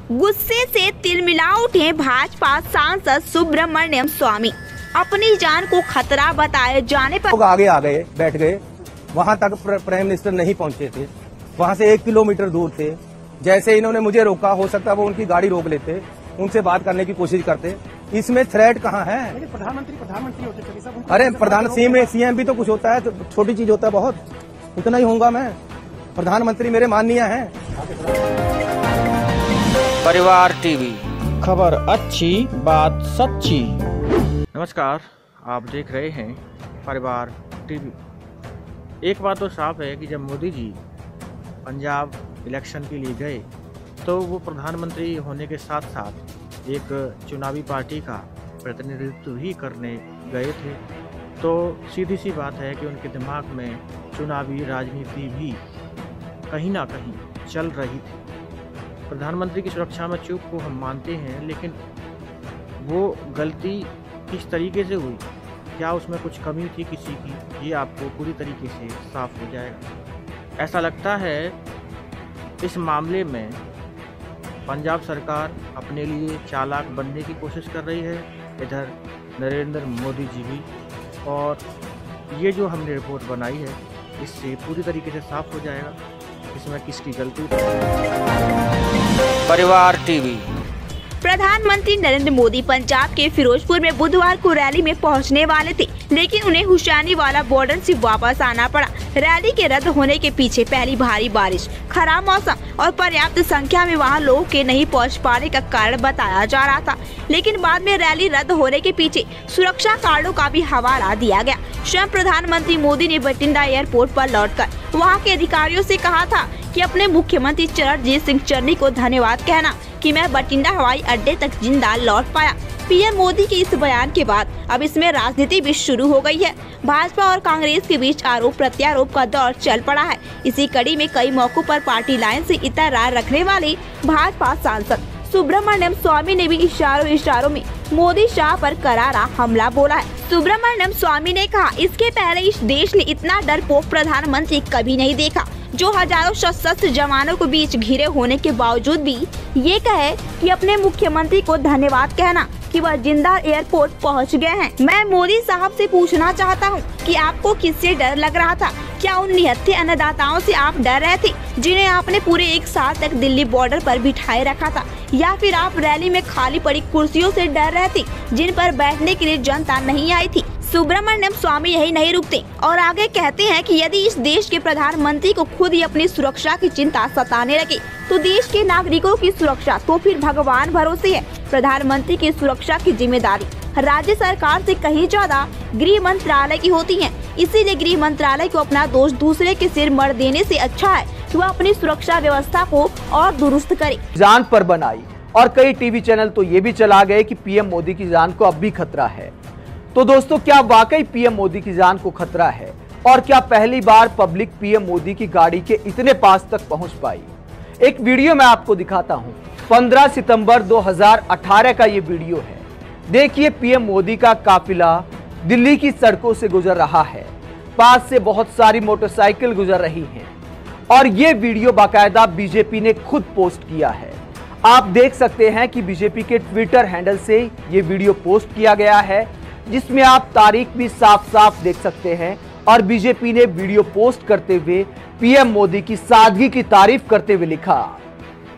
गुस्से से तिलमिला उठे भाजपा सांसद सुब्रमण्यम स्वामी। अपनी जान को खतरा बताए जाने पर लोग आगे आ गए, बैठ गए। वहां तक प्राइम मिनिस्टर नहीं पहुंचे थे, वहां से 1 किलोमीटर दूर थे। जैसे इन्होंने मुझे रोका, हो सकता है वो उनकी गाड़ी रोक लेते, उनसे बात करने की कोशिश करते। इसमें थ्रेट कहाँ है? प्रधानमंत्री होते। अरे प्रधान सीएम भी तो कुछ होता है, तो छोटी चीज होता है बहुत, उतना ही होऊंगा मैं। प्रधानमंत्री मेरे माननीय हैं। परिवार टीवी, खबर अच्छी बात सच्ची। नमस्कार, आप देख रहे हैं परिवार टीवी। एक बात तो साफ है कि जब मोदी जी पंजाब इलेक्शन के लिए गए तो वो प्रधानमंत्री होने के साथ साथ एक चुनावी पार्टी का प्रतिनिधित्व ही करने गए थे। तो सीधी सी बात है कि उनके दिमाग में चुनावी राजनीति भी कहीं ना कहीं चल रही थी। प्रधानमंत्री की सुरक्षा में चूक को हम मानते हैं, लेकिन वो गलती किस तरीके से हुई, क्या उसमें कुछ कमी थी किसी की, ये आपको पूरी तरीके से साफ हो जाएगा। ऐसा लगता है इस मामले में पंजाब सरकार अपने लिए चालाक बनने की कोशिश कर रही है, इधर नरेंद्र मोदी जी भी। और ये जो हमने रिपोर्ट बनाई है, इससे पूरी तरीके से साफ हो जाएगा इसमें किसकी गलती। परिवार टीवी। प्रधानमंत्री नरेंद्र मोदी पंजाब के फिरोजपुर में बुधवार को रैली में पहुंचने वाले थे, लेकिन उन्हें हुसैनीवाला बॉर्डर से वापस आना पड़ा। रैली के रद्द होने के पीछे पहली भारी बारिश, खराब मौसम और पर्याप्त संख्या में वहां लोगों के नहीं पहुंच पाने का कारण बताया जा रहा था। लेकिन बाद में रैली रद्द होने के पीछे सुरक्षा कारणों का भी हवाला दिया गया। स्वयं प्रधानमंत्री मोदी ने बठिंडा एयरपोर्ट पर लौटकर वहाँ के अधिकारियों से कहा था कि अपने मुख्यमंत्री चरणजीत सिंह चन्नी को धन्यवाद कहना कि मैं बठिंडा हवाई अड्डे तक जिंदा लौट पाया। पीएम मोदी के इस बयान के बाद अब इसमें राजनीति भी शुरू हो गई है। भाजपा और कांग्रेस के बीच आरोप प्रत्यारोप का दौर चल पड़ा है। इसी कड़ी में कई मौकों पर पार्टी लाइन से इतरार रखने वाले भाजपा सांसद सुब्रमण्यम स्वामी ने भी इशारों में मोदी शाह पर करारा हमला बोला है। सुब्रमण्यम स्वामी ने कहा, इसके पहले इस देश ने इतना डरपोक प्रधानमंत्री कभी नहीं देखा, जो हजारों सशस्त्र जवानों के बीच घिरे होने के बावजूद भी ये कहे कि अपने मुख्यमंत्री को धन्यवाद कहना कि वह जिंदा एयरपोर्ट पहुंच गए हैं। मैं मोदी साहब से पूछना चाहता हूं कि आपको किससे डर लग रहा था? क्या उन निहत्थे अन्नदाताओं से आप डर रहे थे जिन्हें आपने पूरे 1 साल तक दिल्ली बॉर्डर पर बिठाए रखा था, या फिर आप रैली में खाली पड़ी कुर्सियों से डर रहे थे जिन पर बैठने के लिए जनता नहीं आई थी? सुब्रमण्यम स्वामी यही नहीं रुकते और आगे कहते हैं कि यदि इस देश के प्रधानमंत्री को खुद ही अपनी सुरक्षा की चिंता सताने लगे तो देश के नागरिकों की सुरक्षा तो फिर भगवान भरोसे है। प्रधानमंत्री की सुरक्षा की जिम्मेदारी राज्य सरकार से कहीं ज्यादा गृह मंत्रालय की होती है। इसीलिए गृह मंत्रालय को अपना दोष दूसरे के सिर मर देने से अच्छा है कि वह अपनी सुरक्षा व्यवस्था को और दुरुस्त करे। जान पर बनाई और कई टीवी चैनल तो ये भी चला गए कि पीएम मोदी की जान को अब भी खतरा है। तो दोस्तों, क्या वाकई पीएम मोदी की जान को खतरा है? और क्या पहली बार पब्लिक पीएम मोदी की गाड़ी के इतने पास तक पहुंच पाई? एक वीडियो मैं आपको दिखाता हूं। 15 सितंबर 2018 का ये वीडियो है। देखिए, पीएम मोदी का काफिला दिल्ली की सड़कों से गुजर रहा है। पास से बहुत सारी मोटरसाइकिल गुजर रही हैं और ये वीडियो बाकायदा बीजेपी ने खुद पोस्ट किया है। आप देख सकते हैं कि बीजेपी के ट्विटर हैंडल से ये वीडियो पोस्ट किया गया है, जिसमें आप तारीख भी साफ साफ देख सकते हैं। और बीजेपी ने वीडियो पोस्ट करते हुए पीएम मोदी की सादगी की तारीफ करते हुए लिखा,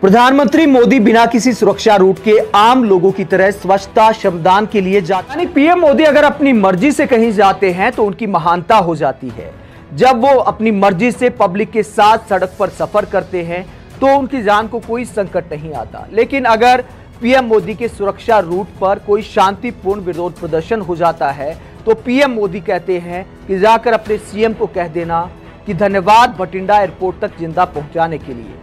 प्रधानमंत्री मोदी बिना किसी सुरक्षा रूट के आम लोगों की तरह स्वच्छता श्रमदान के लिए जाते। यानी पीएम मोदी अगर अपनी मर्जी से कहीं जाते हैं तो उनकी महानता हो जाती है। जब वो अपनी मर्जी से पब्लिक के साथ सड़क पर सफर करते हैं तो उनकी जान को कोई संकट नहीं आता। लेकिन अगर पीएम मोदी के सुरक्षा रूट पर कोई शांतिपूर्ण विरोध प्रदर्शन हो जाता है तो पीएम मोदी कहते हैं कि जाकर अपने सीएम को कह देना कि धन्यवाद बठिंडा एयरपोर्ट तक जिंदा पहुंचाने के लिए।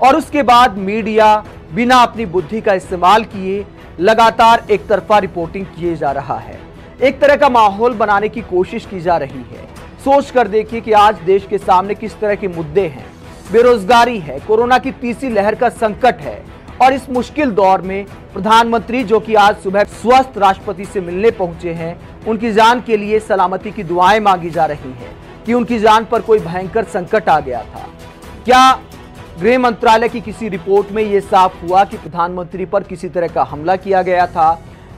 और उसके बाद मीडिया बिना अपनी बुद्धि का इस्तेमाल किए लगातार एक तरफा रिपोर्टिंग किए जा रहा है। एक तरह का माहौल बनाने की कोशिश की जा रही है। सोच कर देखिए कि आज देश के सामने किस तरह के मुद्दे हैं। बेरोजगारी है, कोरोना की तीसरी लहर का संकट है और इस मुश्किल दौर में प्रधानमंत्री जो कि आज सुबह स्वस्थ राष्ट्रपति से मिलने पहुंचे हैं, उनकी जान के लिए सलामती की दुआएं मांगी जा रही हैं कि उनकी जान पर कोई भयंकर संकट आ गया था। क्या गृह मंत्रालय की किसी रिपोर्ट में यह साफ हुआ कि प्रधानमंत्री पर किसी तरह का हमला किया गया था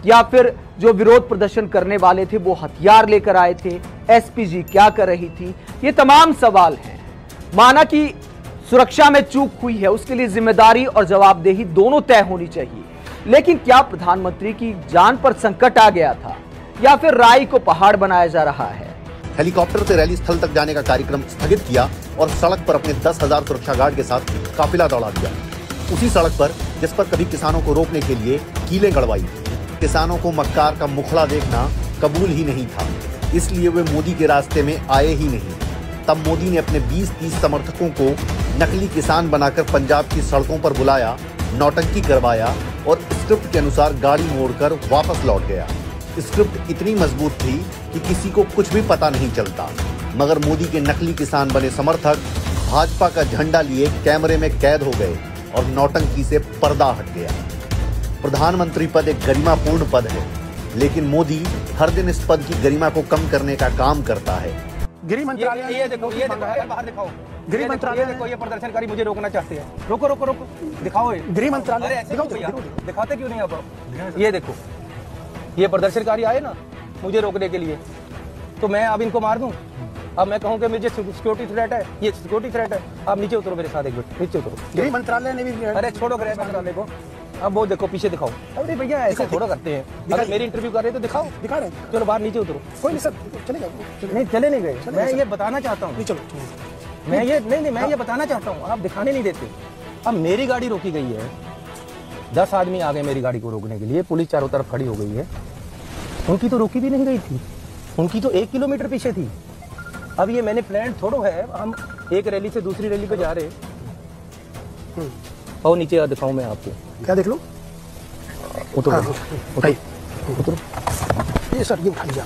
या फिर जो विरोध प्रदर्शन करने वाले थे वो हथियार लेकर आए थे? एसपीजी क्या कर रही थी? ये तमाम सवाल हैं। माना कि सुरक्षा में चूक हुई है, उसके लिए जिम्मेदारी और जवाबदेही दोनों तय होनी चाहिए, लेकिन क्या प्रधानमंत्री की जान पर संकट आ गया था या फिर राई को पहाड़ बनाया जा रहा है? हेलीकॉप्टर से रैली स्थल तक जाने का कार्यक्रम स्थगित किया और सड़क पर अपने 10,000 सुरक्षा गार्ड के साथ काफिला दौड़ा दिया। उसी सड़क पर जिस पर कभी किसानों को रोकने के लिए कीलें गड़वाई। किसानों को मक्कार का मुखड़ा देखना कबूल ही नहीं था, इसलिए वे मोदी के रास्ते में आए ही नहीं। तब मोदी ने अपने 20-30 समर्थकों को नकली किसान बनाकर पंजाब की सड़कों पर बुलाया, नौटंकी करवाया और स्क्रिप्ट के अनुसार गाड़ी मोड़कर वापस लौट गया। स्क्रिप्ट इतनी मजबूत थी कि किसी को कुछ भी पता नहीं चलता, मगर मोदी के नकली किसान बने समर्थक भाजपा का झंडा लिए कैमरे में कैद हो गए और नौटंकी से पर्दा हट गया। प्रधानमंत्री पद एक गरिमापूर्ण पद है, लेकिन मोदी हर दिन इस पद की गरिमा को कम करने का काम करता है। गृह मंत्रालय ये देखो बाहर दिखाओ। गृह मंत्रालय देखो, ये प्रदर्शनकारी मुझे रोकना चाहते हैं। रोको रोको रोको, दिखाओ। गृह मंत्रालय दिखाते क्यों नहीं आप? ये देखो, ये प्रदर्शनकारी आए ना मुझे रोकने के लिए, तो मैं अब इनको मार दूं? अब मैं कहूं कि मुझे सिक्योरिटी थ्रेट है, ये सिक्योरिटी थ्रेट है। आप नीचे उतरो मेरे साथ, एक मिनट नीचे उतरो। गृह मंत्रालय ने भी, अरे छोड़ो गृह मंत्रालय को, अब वो देखो पीछे दिखाओ। अरे भैया ऐसा थोड़ा करते हैं, अगर मेरी इंटरव्यू कर रहे तो दिखाओ। दिखा रहे, चलो बाहर नीचे उतरो। कोई नहीं सर, चलेगा नहीं, चले नहीं गए। मैं ये बताना चाहता हूँ, चलो मैं ये बताना चाहता हूँ, आप दिखाने नहीं देते। अब मेरी गाड़ी रोकी गई है, 10 आदमी आ गए मेरी गाड़ी को रोकने के लिए, पुलिस चारों तरफ खड़ी हो गई है। उनकी तो रोकी भी नहीं गई थी, उनकी तो 1 किलोमीटर पीछे थी। अब ये मैंने प्लान थोड़ो है, हम एक रैली से दूसरी रैली पे जा रहे हैं। और नीचे दिखाऊं मैं आपको, क्या देख लो? उतरो उतरो। ये सर ये उठा लिया।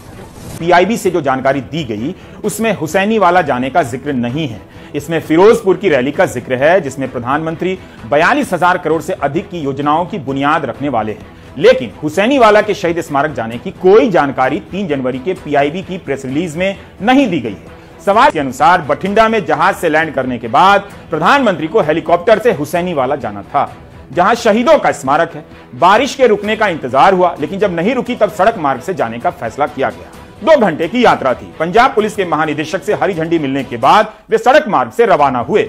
पीआईबी से जो जानकारी दी गई उसमें हुसैनी वाला जाने का जिक्र नहीं है। इसमें फिरोजपुर की रैली का जिक्र है, जिसमें प्रधानमंत्री 42,000 करोड़ से अधिक की योजनाओं की बुनियाद रखने वाले हैं। लेकिन हुसैनी वाला के शहीद स्मारक जाने की कोई जानकारी 3 जनवरी के पीआईबी की प्रेस रिलीज में नहीं दी गई है। सवाल के अनुसार बठिंडा में जहाज से लैंड करने के बाद प्रधानमंत्री को हेलीकॉप्टर से हुसैनी वाला जाना था, जहां शहीदों का स्मारक है। बारिश के रुकने का इंतजार हुआ, लेकिन जब नहीं रुकी तब सड़क मार्ग से जाने का फैसला किया गया। 2 घंटे की यात्रा थी। पंजाब पुलिस के महानिदेशक से हरी झंडी मिलने के बाद वे सड़क मार्ग से रवाना हुए,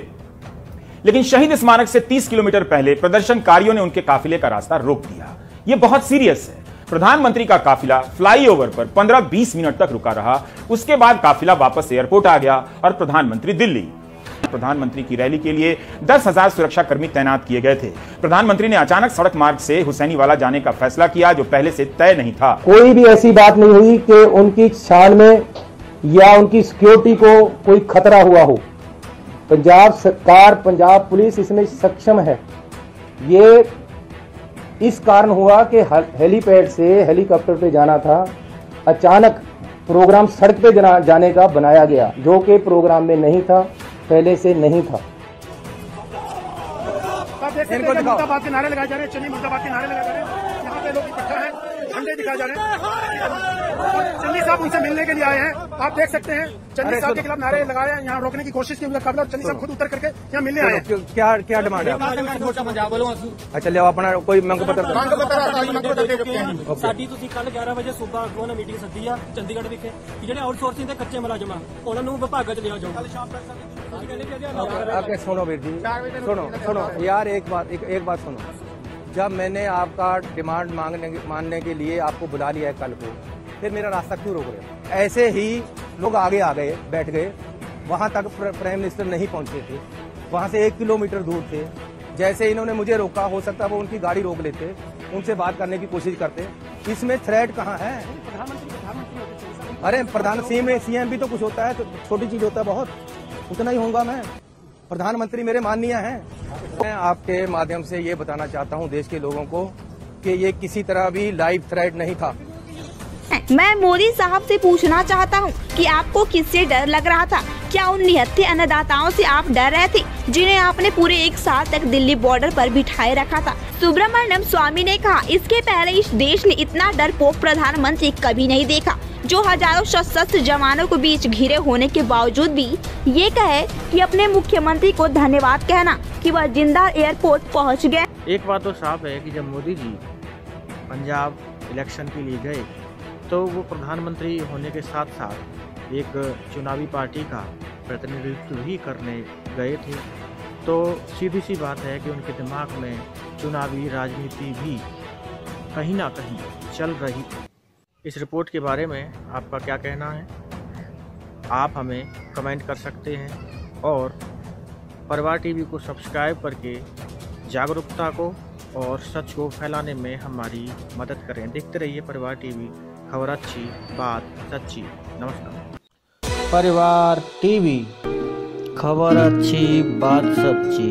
लेकिन शहीद स्मारक से 30 किलोमीटर पहले प्रदर्शनकारियों ने उनके काफिले का रास्ता रोक दिया। यह बहुत सीरियस है। प्रधानमंत्री का काफिला फ्लाईओवर पर 15-20 मिनट तक रुका रहा। उसके बाद काफिला वापस एयरपोर्ट आ गया और प्रधानमंत्री दिल्ली। प्रधानमंत्री की रैली के लिए 10,000 सुरक्षाकर्मी तैनात किए गए थे। प्रधानमंत्री ने अचानक सड़क मार्ग से हुसैनी वाला जाने का फैसला किया, जो पहले से तय नहीं था। कोई भी ऐसी बात नहीं हुई कि उनकी शान में या उनकी सिक्योरिटी को कोई खतरा हुआ हो। पंजाब सरकार, पंजाब पुलिस इसमें सक्षम है। ये इस कारण हुआ कि हेलीपैड से हेलीकॉप्टर पे जाना था, अचानक प्रोग्राम सड़क पे जाने का बनाया गया, जो कि प्रोग्राम में नहीं था, पहले से नहीं था। मुर्दाबाद के नारे लगाए जा रहे हैं, चन्नी मुर्दाबाद के नारे लगाए जा रहे हैं, यहाँ पे लोग इकट्ठा हैं, झंडे दिखाए जा रहे हैं। चन्नी साहब उनसे मिलने के लिए आए हैं, आप देख सकते हैं। चन्नी साहब के खिलाफ नारे लगाए हैं, यहाँ रोकने की कोशिश की, उनका काफिला चन्नी साहब खुद उतर करके यहाँ मिलने आए हैं। क्या डिमांड है? अच्छा लिया अपना कोई मंग पत्र ਸਾਡੀ ਤੁਸੀਂ ਕੱਲ 11 ਵਜੇ ਸੂਬਾ ਆਗੂਆਂ ਨਾਲ ਮੀਟਿੰਗ ਸੱਦੀ ਆ ਚੰਡੀਗੜ੍ਹ ਵਿਖੇ ਕਿ ਜਿਹੜੇ ਆਊਟਸੋਰਸਿੰਗ ਦੇ ਕੱਚੇ ਮੁਲਾਜ਼ਮ ਆ ਉਹਨਾਂ ਨੂੰ ਵਿਭਾਗਾਂ 'ਚ ਲਿਆ ਜਾਓ। आपके सुनो वीर जी, सुनो यार, एक बात सुनो। जब मैंने आपका डिमांड मानने के लिए आपको बुला लिया है कल को, फिर मेरा रास्ता क्यों रोक रहे हो? ऐसे ही लोग आगे आ गए, बैठ गए, वहां तक प्राइम मिनिस्टर नहीं पहुंचे थे, वहां से 1 किलोमीटर दूर थे। जैसे इन्होंने मुझे रोका, हो सकता है वो उनकी गाड़ी रोक लेते, उनसे बात करने की कोशिश करते। इसमें थ्रेट कहाँ है? अरे प्रधान सीएम भी तो कुछ होता है, तो छोटी चीज होता है बहुत, उतना ही होगा। मैं प्रधानमंत्री मेरे माननीय हैं। मैं आपके माध्यम से ये बताना चाहता हूँ देश के लोगों को कि ये किसी तरह भी लाइव थ्रेट नहीं था। मैं मोदी साहब से पूछना चाहता हूँ कि आपको किससे डर लग रहा था? क्या उन निहत्थे अन्नदाताओं से आप डर रहे थे जिन्हें आपने पूरे 1 साल तक दिल्ली बॉर्डर पर बिठाए रखा था? सुब्रमण्यम स्वामी ने कहा, इसके पहले इस देश ने इतना डरपोक प्रधानमंत्री कभी नहीं देखा, जो हजारों सशस्त्र जवानों के बीच घिरे होने के बावजूद भी ये कहे कि अपने मुख्यमंत्री को धन्यवाद कहना कि वह जिंदा एयरपोर्ट पहुंच गए। एक बात तो साफ है कि जब मोदी जी पंजाब इलेक्शन के लिए गए तो वो प्रधानमंत्री होने के साथ साथ एक चुनावी पार्टी का प्रतिनिधित्व भी करने गए थे, तो सीधी सी बात है कि उनके दिमाग में चुनावी राजनीति भी कहीं ना कहीं चल रही थी। इस रिपोर्ट के बारे में आपका क्या कहना है? आप हमें कमेंट कर सकते हैं और परिवार टीवी को सब्सक्राइब करके जागरूकता को और सच को फैलाने में हमारी मदद करें। देखते रहिए परिवार टीवी, खबर अच्छी बात सच्ची। नमस्कार। परिवार टीवी, खबर अच्छी बात सच्ची।